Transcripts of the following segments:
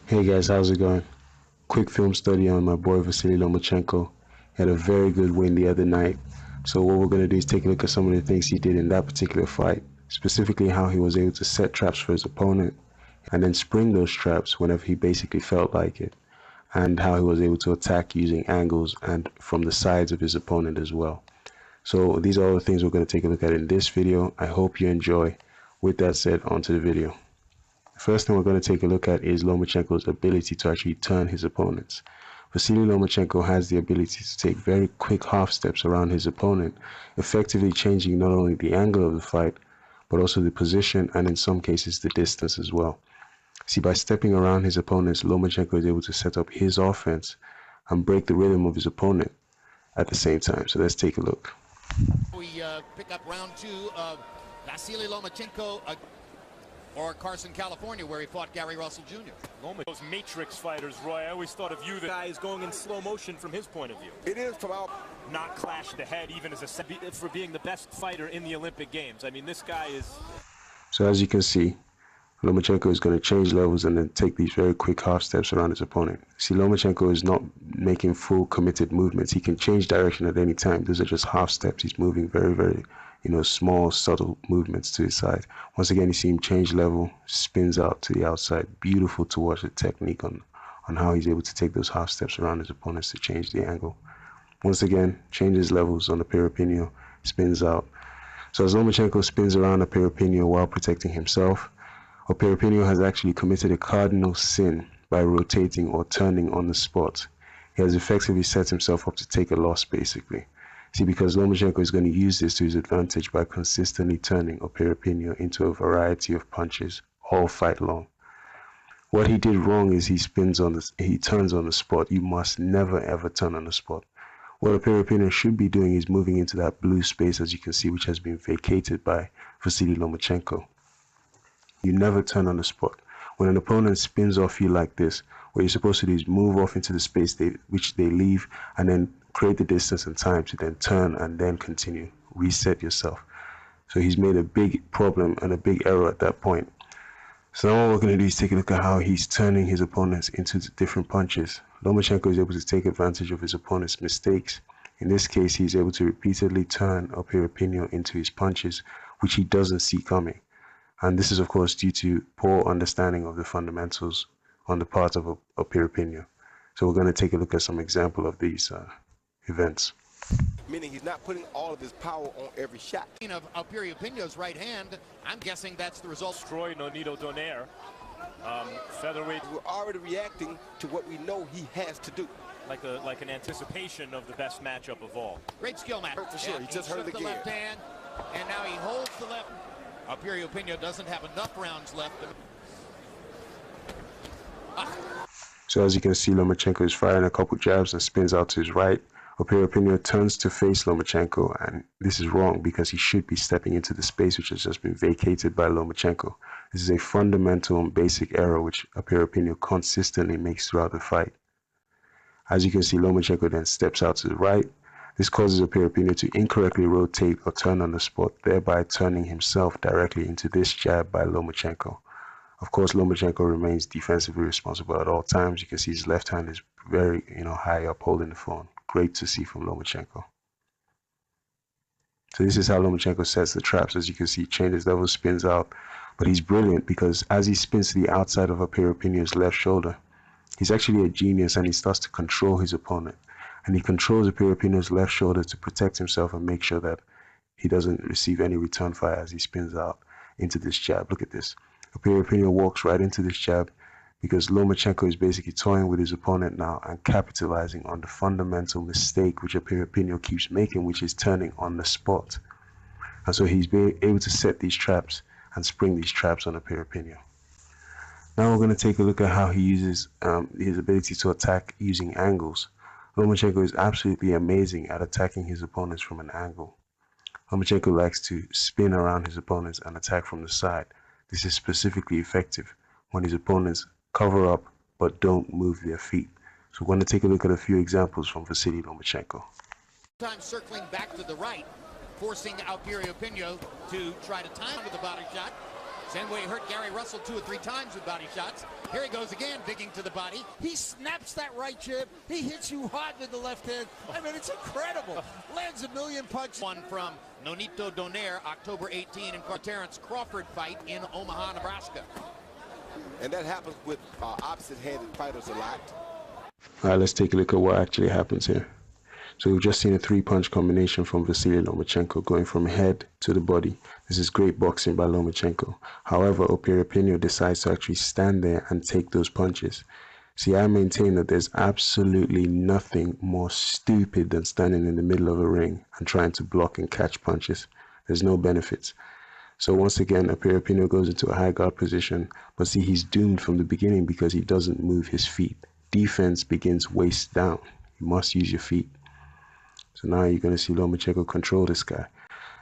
Hey guys, how's it going? Quick film study on my boy Vasily Lomachenko. He had a very good win the other night. So what we're going to do is take a look at some of the things he did in that particular fight, specifically how he was able to set traps for his opponent and then spring those traps whenever he basically felt like it, and how he was able to attack using angles and from the sides of his opponent as well. So these are all the things we're going to take a look at in this video. I hope you enjoy. With that said, onto the video. The first thing we're going to take a look at is Lomachenko's ability to actually turn his opponents. Vasily Lomachenko has the ability to take very quick half steps around his opponent, effectively changing not only the angle of the fight, but also the position and in some cases the distance as well. See, by stepping around his opponents, Lomachenko is able to set up his offense and break the rhythm of his opponent at the same time. So let's take a look. We pick up round two of Vasily Lomachenko or Carson, California, where he fought Gary Russell Jr. Those matrix fighters, Roy, I always thought of you, the guy is going in slow motion from his point of view. It is from out. Not clash the head, even as for being the best fighter in the Olympic Games. I mean, this guy is... So as you can see, Lomachenko is going to change levels and then take these very quick half steps around his opponent. See, Lomachenko is not making full committed movements. He can change direction at any time. Those are just half steps. He's moving very, small, subtle movements to his side. Once again, you see him change level, spins out to the outside. Beautiful to watch the technique on how he's able to take those half steps around his opponents to change the angle. Once again, changes levels on the Piriapinьo, spins out. So as Lomachenko spins around the Piriapinьo while protecting himself, Piriapinьo has actually committed a cardinal sin by rotating or turning on the spot. He has effectively set himself up to take a loss, basically. See, because Lomachenko is going to use this to his advantage by consistently turning Piriapinьo into a variety of punches all fight long. What he did wrong is he turns on the spot. You must never ever turn on the spot. What Piriapinьo should be doing is moving into that blue space, as you can see, which has been vacated by Vasily Lomachenko. You never turn on the spot. When an opponent spins off you like this, what you're supposed to do is move off into the space which they leave, and then create the distance and time to then turn and then continue. Reset yourself. So he's made a big problem and a big error at that point. So now what we're going to do is take a look at how he's turning his opponents into different punches. Lomachenko is able to take advantage of his opponent's mistakes. In this case, he's able to repeatedly turn Piriapinьo into his punches, which he doesn't see coming. And this is, of course, due to poor understanding of the fundamentals on the part of Piriapinьo. So we're going to take a look at some example of these events. Meaning he's not putting all of his power on every shot. Of Piriapinho's right hand, I'm guessing that's the result. Destroy Nonito Donaire. Featherweight. We're already reacting to what we know he has to do. Like an anticipation of the best matchup of all. Great skill match. For sure, he just hurt the again. left hand, and now he holds the left. Piriapinьo doesn't have enough rounds left. So as you can see, Lomachenko is firing a couple jabs and spins out to his right. Piriapinьo turns to face Lomachenko, and this is wrong because he should be stepping into the space which has just been vacated by Lomachenko. This is a fundamental and basic error which Piriapinьo consistently makes throughout the fight. As you can see, Lomachenko then steps out to the right. This causes Piriapinьo to incorrectly rotate or turn on the spot, thereby turning himself directly into this jab by Lomachenko. Of course, Lomachenko remains defensively responsible at all times. You can see his left hand is very, high up holding the phone. Great to see from Lomachenko. So this is how Lomachenko sets the traps. As you can see, he changes level, spins out. But he's brilliant because as he spins to the outside of Piriapinьo's left shoulder, he's actually a genius and he starts to control his opponent. And he controls Piriapinho's left shoulder to protect himself and make sure that he doesn't receive any return fire as he spins out into this jab. Look at this. Piriapinьo walks right into this jab because Lomachenko is basically toying with his opponent now and capitalizing on the fundamental mistake which Piriapinьo keeps making, which is turning on the spot. And so he's being able to set these traps and spring these traps on Piriapinьo. Now we're going to take a look at how he uses his ability to attack using angles. Lomachenko is absolutely amazing at attacking his opponents from an angle. Lomachenko likes to spin around his opponents and attack from the side. This is specifically effective when his opponents cover up but don't move their feet. So we're going to take a look at a few examples from Vasily Lomachenko. Sometimes circling back to the right, forcing Piriapinьo to try to time with the body shot. Same way he hurt Gary Russell 2 or 3 times with body shots. Here he goes again, digging to the body. He snaps that right jab. He hits you hard with the left hand. I mean, it's incredible. Lands a million punches. One from Nonito Donaire, October 18, in Terrence Crawford fight in Omaha, Nebraska. And that happens with opposite-handed fighters a lot. All right, let's take a look at what actually happens here. So we've just seen a 3-punch combination from Vasily Lomachenko going from head to the body. This is great boxing by Lomachenko. However, Piriyapinьo decides to actually stand there and take those punches. See, I maintain that there's absolutely nothing more stupid than standing in the middle of a ring and trying to block and catch punches. There's no benefits. So once again, Piriyapinьo goes into a high guard position, but see, he's doomed from the beginning because he doesn't move his feet. Defense begins waist down. You must use your feet. So now you're going to see Lomachenko control this guy.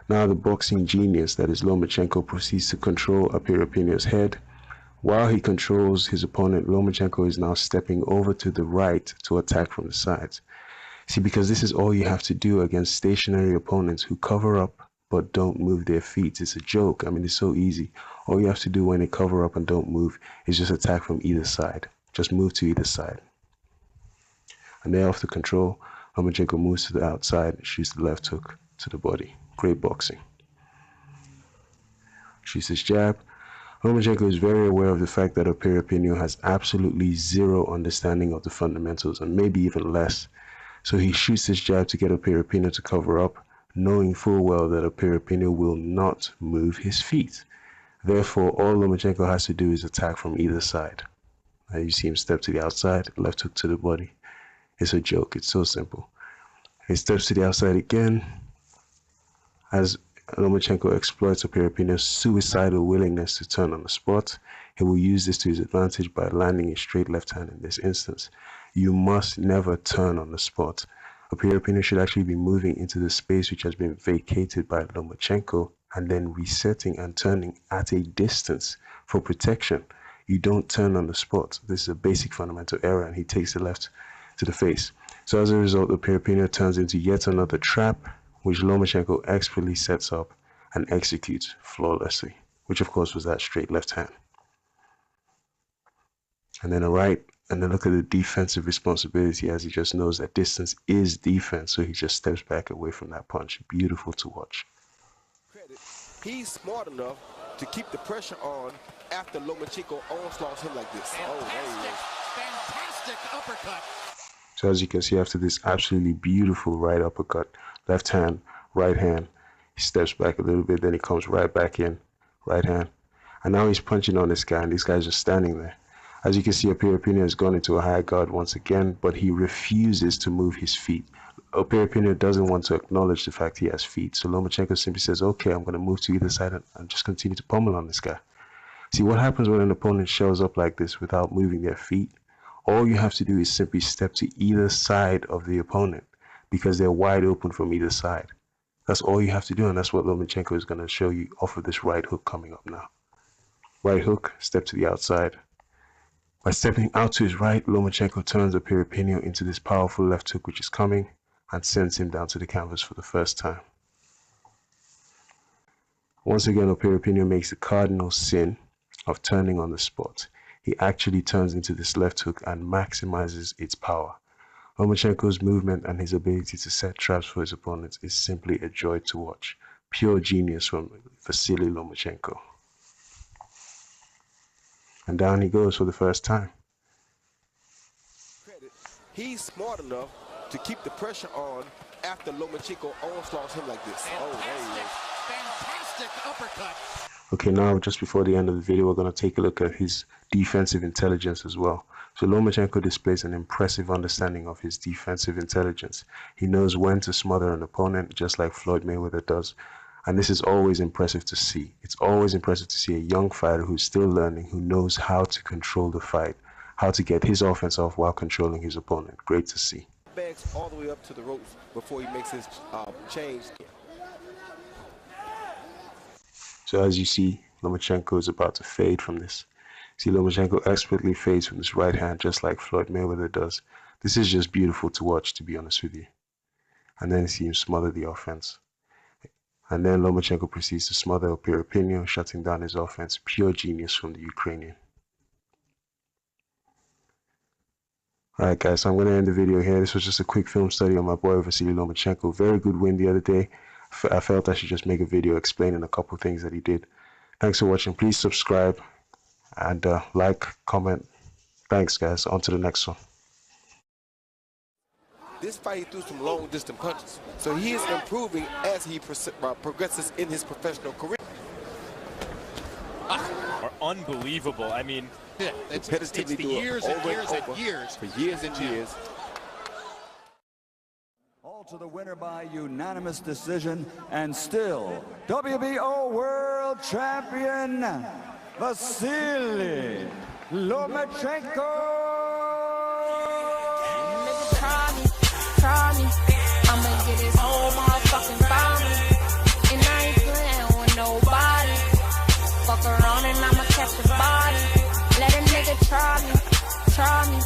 Now the boxing genius that is Lomachenko proceeds to control Piriyapinьo's head. While he controls his opponent, Lomachenko is now stepping over to the right to attack from the sides. See, because this is all you have to do against stationary opponents who cover up but don't move their feet. It's a joke. I mean, it's so easy. All you have to do when they cover up and don't move is just attack from either side. Just move to either side. And they're off the control. Lomachenko moves to the outside and shoots the left hook to the body. Great boxing. Shoots his jab. Lomachenko is very aware of the fact that Piriyapinьo has absolutely zero understanding of the fundamentals, and maybe even less. So he shoots his jab to get Piriyapinьo to cover up, knowing full well that Piriyapinьo will not move his feet. Therefore, all Lomachenko has to do is attack from either side. Now you see him step to the outside, left hook to the body. It's a joke. It's so simple. He steps to the outside again as Lomachenko exploits Piriyapinьo's suicidal willingness to turn on the spot. He will use this to his advantage by landing a straight left hand in this instance. You must never turn on the spot. Piriyapinьo should actually be moving into the space which has been vacated by Lomachenko and then resetting and turning at a distance for protection. You don't turn on the spot. This is a basic fundamental error, and he takes the left to the face. So as a result, Piriyapinьo turns into yet another trap, which Lomachenko expertly sets up and executes flawlessly, which of course was that straight left hand. And then a right, and then look at the defensive responsibility as he just knows that distance is defense, so he just steps back away from that punch. Beautiful to watch. He's smart enough to keep the pressure on after Lomachenko onslaughts him like this. Fantastic uppercut. So as you can see, after this absolutely beautiful right uppercut, left hand, right hand, he steps back a little bit, then he comes right back in, right hand. And now he's punching on this guy, and this guy's just standing there. As you can see, Piriyapinьo has gone into a high guard once again, but he refuses to move his feet. Piriyapinьo doesn't want to acknowledge the fact he has feet. So Lomachenko simply says, okay, I'm going to move to either side and just continue to pummel on this guy. See, what happens when an opponent shows up like this without moving their feet? All you have to do is simply step to either side of the opponent because they're wide open from either side. That's all you have to do, and that's what Lomachenko is going to show you off of this right hook coming up now. Right hook, step to the outside. By stepping out to his right, Lomachenko turns Piriyapinьo into this powerful left hook which is coming and sends him down to the canvas for the first time. Once again, Piriyapinьo makes the cardinal sin of turning on the spot. He actually turns into this left hook and maximizes its power. Lomachenko's movement and his ability to set traps for his opponents is simply a joy to watch. Pure genius from Vasily Lomachenko. And down he goes for the first time. He's smart enough to keep the pressure on after Lomachenko onslaughts him like this. Fantastic uppercut. Okay, now just before the end of the video, we're going to take a look at his defensive intelligence as well. So Lomachenko displays an impressive understanding of his defensive intelligence. He knows when to smother an opponent, just like Floyd Mayweather does. And this is always impressive to see. It's always impressive to see a young fighter who's still learning, who knows how to control the fight, how to get his offense off while controlling his opponent. Great to see. Bags all the way up to the ropes before he makes his change. So as you see, Lomachenko is about to fade from this. See, Lomachenko expertly fades from this right hand, just like Floyd Mayweather does. This is just beautiful to watch, to be honest with you. And then see him smother the offense. And then Lomachenko proceeds to smother Piriyapinьo, shutting down his offense. Pure genius from the Ukrainian. Alright guys, so I'm going to end the video here. This was just a quick film study on my boy Vasily Lomachenko. Very good win the other day. I felt I should just make a video explaining a couple things that he did. Thanks for watching. Please subscribe and like, comment. Thanks guys. On to the next one. This fight, he threw some long distance punches. So he is improving as he progresses in his professional career. Are unbelievable. I mean, yeah, it's the years and years and years. For years and years. All to the winner by unanimous decision, and still WBO World Champion Vasily Lomachenko. Try me, I'ma get his whole motherfucking body, and I ain't playing with nobody. Fuck around and I'ma catch a body. Let a nigga try me,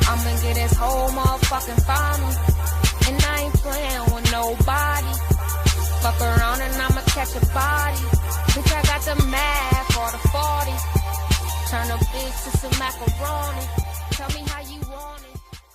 I'ma get his whole motherfucking family, and I ain't playing with nobody. Fuck around and I'ma catch a body. Bitch, I got the mad for the 40. Turn a bitch to some macaroni. Tell me how you want it.